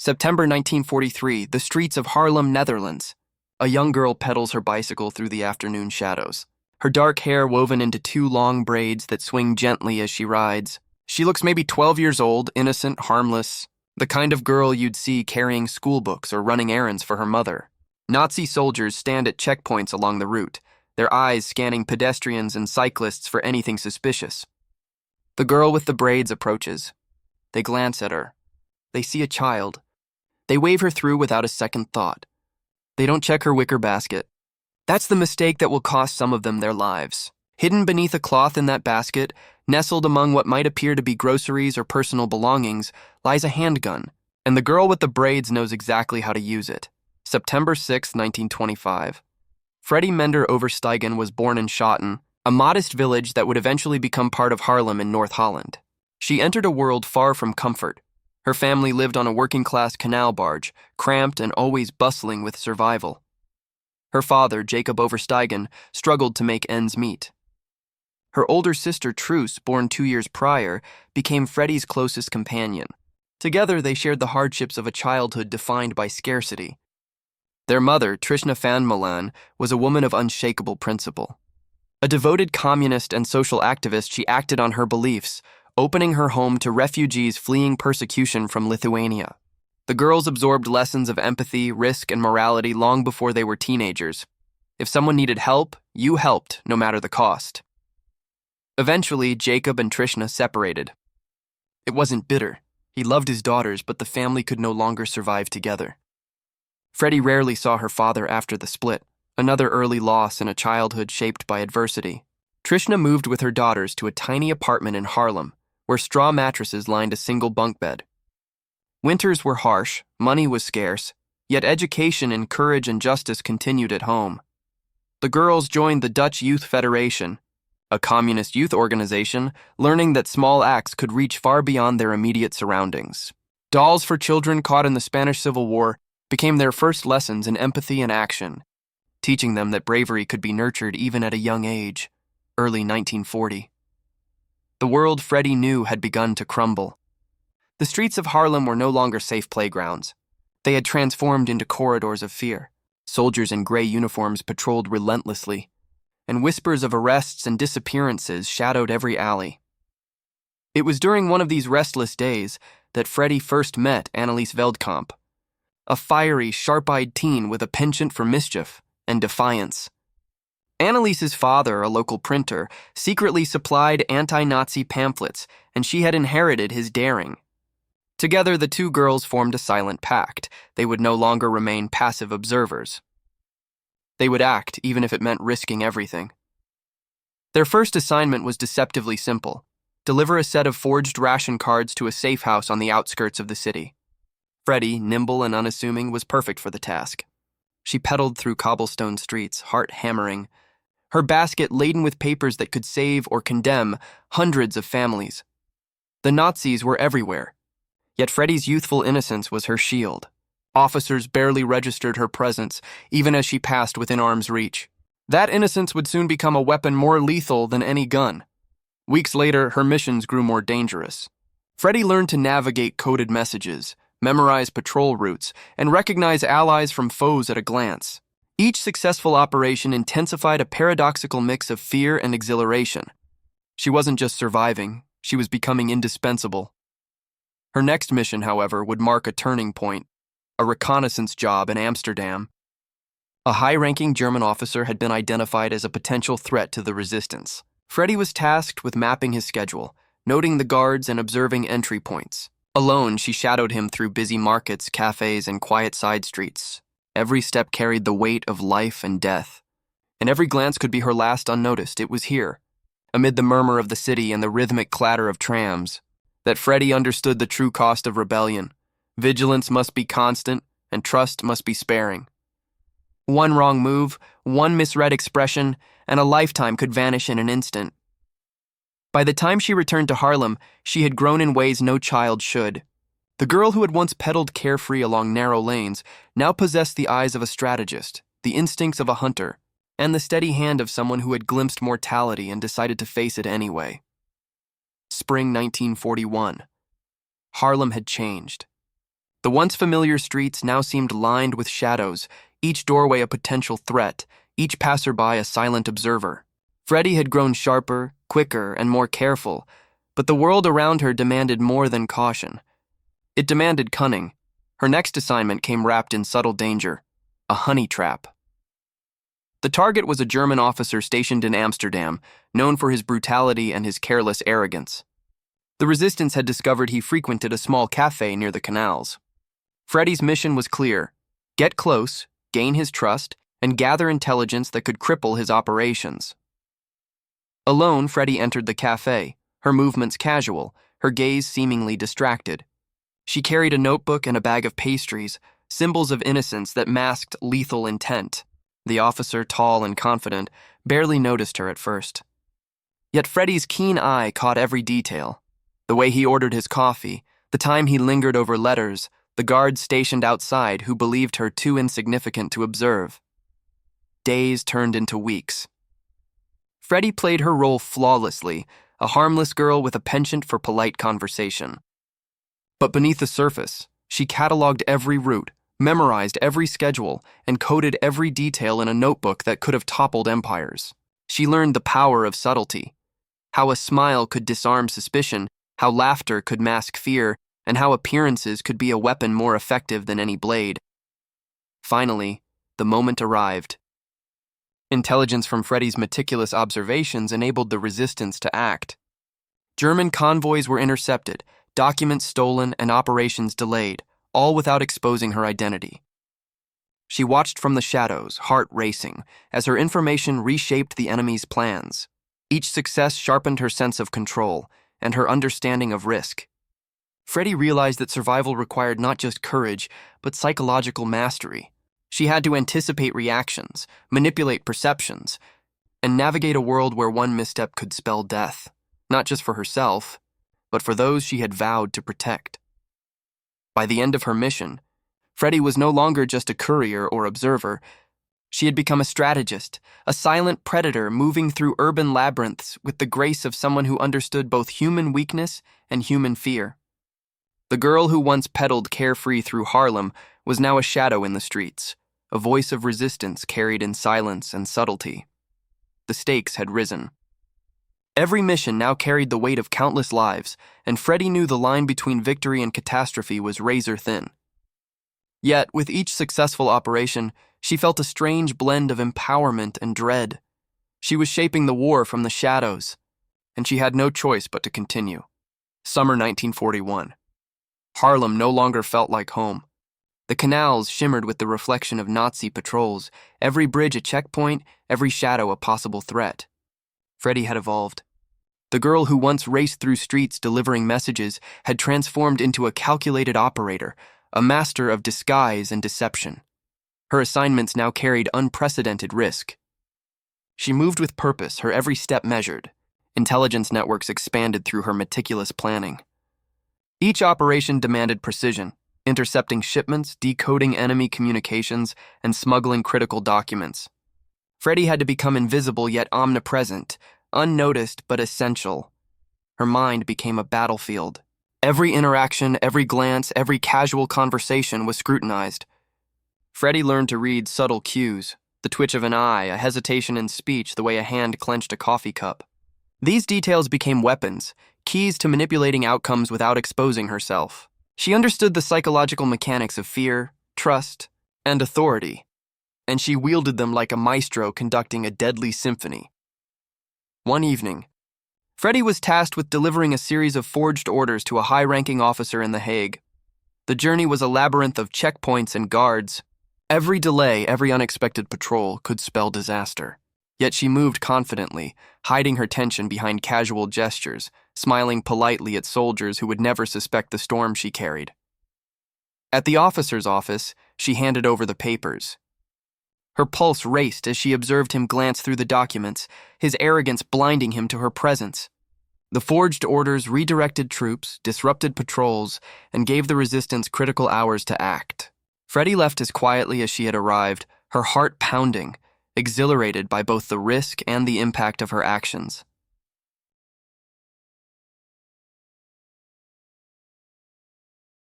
September 1943, the streets of Haarlem, Netherlands. A young girl pedals her bicycle through the afternoon shadows, her dark hair woven into two long braids that swing gently as she rides. She looks maybe 12 years old, innocent, harmless, the kind of girl you'd see carrying school books or running errands for her mother. Nazi soldiers stand at checkpoints along the route, their eyes scanning pedestrians and cyclists for anything suspicious. The girl with the braids approaches. They glance at her. They see a child. They wave her through without a second thought. They don't check her wicker basket. That's the mistake that will cost some of them their lives. Hidden beneath a cloth in that basket, nestled among what might appear to be groceries or personal belongings, lies a handgun, and the girl with the braids knows exactly how to use it. September 6, 1925. Freddie Oversteegen was born in Schoten, a modest village that would eventually become part of Haarlem in North Holland. She entered a world far from comfort. Her family lived on a working-class canal barge, cramped and always bustling with survival. Her father, Jacob Oversteegen, struggled to make ends meet. Her older sister, Truus, born 2 years prior, became Freddie's closest companion. Together, they shared the hardships of a childhood defined by scarcity. Their mother, Trishna van Milan, was a woman of unshakable principle. A devoted communist and social activist, she acted on her beliefs, opening her home to refugees fleeing persecution from Lithuania. The girls absorbed lessons of empathy, risk, and morality long before they were teenagers. If someone needed help, you helped, no matter the cost. Eventually, Jacob and Trishna separated. It wasn't bitter. He loved his daughters, but the family could no longer survive together. Freddie rarely saw her father after the split, another early loss in a childhood shaped by adversity. Trishna moved with her daughters to a tiny apartment in Haarlem, where straw mattresses lined a single bunk bed. Winters were harsh, money was scarce, yet education in courage and justice continued at home. The girls joined the Dutch Youth Federation, a communist youth organization, learning that small acts could reach far beyond their immediate surroundings. Dolls for children caught in the Spanish Civil War became their first lessons in empathy and action, teaching them that bravery could be nurtured even at a young age, early 1940. The world Freddie knew had begun to crumble. The streets of Haarlem were no longer safe playgrounds. They had transformed into corridors of fear. Soldiers in gray uniforms patrolled relentlessly, and whispers of arrests and disappearances shadowed every alley. It was during one of these restless days that Freddie first met Annelies Veldkamp, a fiery, sharp-eyed teen with a penchant for mischief and defiance. Annelies's father, a local printer, secretly supplied anti-Nazi pamphlets, and she had inherited his daring. Together, the two girls formed a silent pact. They would no longer remain passive observers. They would act, even if it meant risking everything. Their first assignment was deceptively simple: deliver a set of forged ration cards to a safe house on the outskirts of the city. Freddie, nimble and unassuming, was perfect for the task. She pedaled through cobblestone streets, heart hammering, her basket laden with papers that could save or condemn hundreds of families. The Nazis were everywhere, yet Freddie's youthful innocence was her shield. Officers barely registered her presence, even as she passed within arm's reach. That innocence would soon become a weapon more lethal than any gun. Weeks later, her missions grew more dangerous. Freddie learned to navigate coded messages, memorize patrol routes, and recognize allies from foes at a glance. Each successful operation intensified a paradoxical mix of fear and exhilaration. She wasn't just surviving, she was becoming indispensable. Her next mission, however, would mark a turning point: a reconnaissance job in Amsterdam. A high-ranking German officer had been identified as a potential threat to the resistance. Freddie was tasked with mapping his schedule, noting the guards and observing entry points. Alone, she shadowed him through busy markets, cafes, and quiet side streets. Every step carried the weight of life and death, and every glance could be her last unnoticed. It was here, amid the murmur of the city and the rhythmic clatter of trams, that Freddie understood the true cost of rebellion. Vigilance must be constant, and trust must be sparing. One wrong move, one misread expression, and a lifetime could vanish in an instant. By the time she returned to Haarlem, she had grown in ways no child should. The girl who had once pedaled carefree along narrow lanes now possessed the eyes of a strategist, the instincts of a hunter, and the steady hand of someone who had glimpsed mortality and decided to face it anyway. Spring 1941. Haarlem had changed. The once familiar streets now seemed lined with shadows, each doorway a potential threat, each passerby a silent observer. Freddie had grown sharper, quicker, and more careful, but the world around her demanded more than caution. It demanded cunning. Her next assignment came wrapped in subtle danger, a honey trap. The target was a German officer stationed in Amsterdam, known for his brutality and his careless arrogance. The resistance had discovered he frequented a small cafe near the canals. Freddie's mission was clear: get close, gain his trust, and gather intelligence that could cripple his operations. Alone, Freddie entered the cafe, her movements casual, her gaze seemingly distracted. She carried a notebook and a bag of pastries, symbols of innocence that masked lethal intent. The officer, tall and confident, barely noticed her at first. Yet Freddie's keen eye caught every detail. The way he ordered his coffee, the time he lingered over letters, the guards stationed outside who believed her too insignificant to observe. Days turned into weeks. Freddie played her role flawlessly, a harmless girl with a penchant for polite conversation. But beneath the surface, she cataloged every route, memorized every schedule, and coded every detail in a notebook that could have toppled empires. She learned the power of subtlety, how a smile could disarm suspicion, how laughter could mask fear, and how appearances could be a weapon more effective than any blade. Finally, the moment arrived. Intelligence from Freddie's meticulous observations enabled the resistance to act. German convoys were intercepted, documents stolen, and operations delayed, all without exposing her identity. She watched from the shadows, heart racing, as her information reshaped the enemy's plans. Each success sharpened her sense of control and her understanding of risk. Freddie realized that survival required not just courage, but psychological mastery. She had to anticipate reactions, manipulate perceptions, and navigate a world where one misstep could spell death, not just for herself, but for those she had vowed to protect. By the end of her mission, Freddie was no longer just a courier or observer. She had become a strategist, a silent predator moving through urban labyrinths with the grace of someone who understood both human weakness and human fear. The girl who once pedaled carefree through Harlem was now a shadow in the streets, a voice of resistance carried in silence and subtlety. The stakes had risen. Every mission now carried the weight of countless lives, and Freddie knew the line between victory and catastrophe was razor thin. Yet, with each successful operation, she felt a strange blend of empowerment and dread. She was shaping the war from the shadows, and she had no choice but to continue. Summer 1941. Harlem no longer felt like home. The canals shimmered with the reflection of Nazi patrols, every bridge a checkpoint, every shadow a possible threat. Freddie had evolved. The girl who once raced through streets delivering messages had transformed into a calculated operator, a master of disguise and deception. Her assignments now carried unprecedented risk. She moved with purpose, her every step measured. Intelligence networks expanded through her meticulous planning. Each operation demanded precision, intercepting shipments, decoding enemy communications, and smuggling critical documents. Freddie had to become invisible yet omnipresent, unnoticed but essential. Her mind became a battlefield. Every interaction, every glance, every casual conversation was scrutinized. Freddie learned to read subtle cues, the twitch of an eye, a hesitation in speech, the way a hand clenched a coffee cup. These details became weapons, keys to manipulating outcomes without exposing herself. She understood the psychological mechanics of fear, trust, and authority, and she wielded them like a maestro conducting a deadly symphony. One evening, Freddie was tasked with delivering a series of forged orders to a high-ranking officer in The Hague. The journey was a labyrinth of checkpoints and guards. Every delay, every unexpected patrol could spell disaster. Yet she moved confidently, hiding her tension behind casual gestures, smiling politely at soldiers who would never suspect the storm she carried. At the officer's office, she handed over the papers. Her pulse raced as she observed him glance through the documents, his arrogance blinding him to her presence. The forged orders redirected troops, disrupted patrols, and gave the resistance critical hours to act. Freddie left as quietly as she had arrived, her heart pounding, exhilarated by both the risk and the impact of her actions.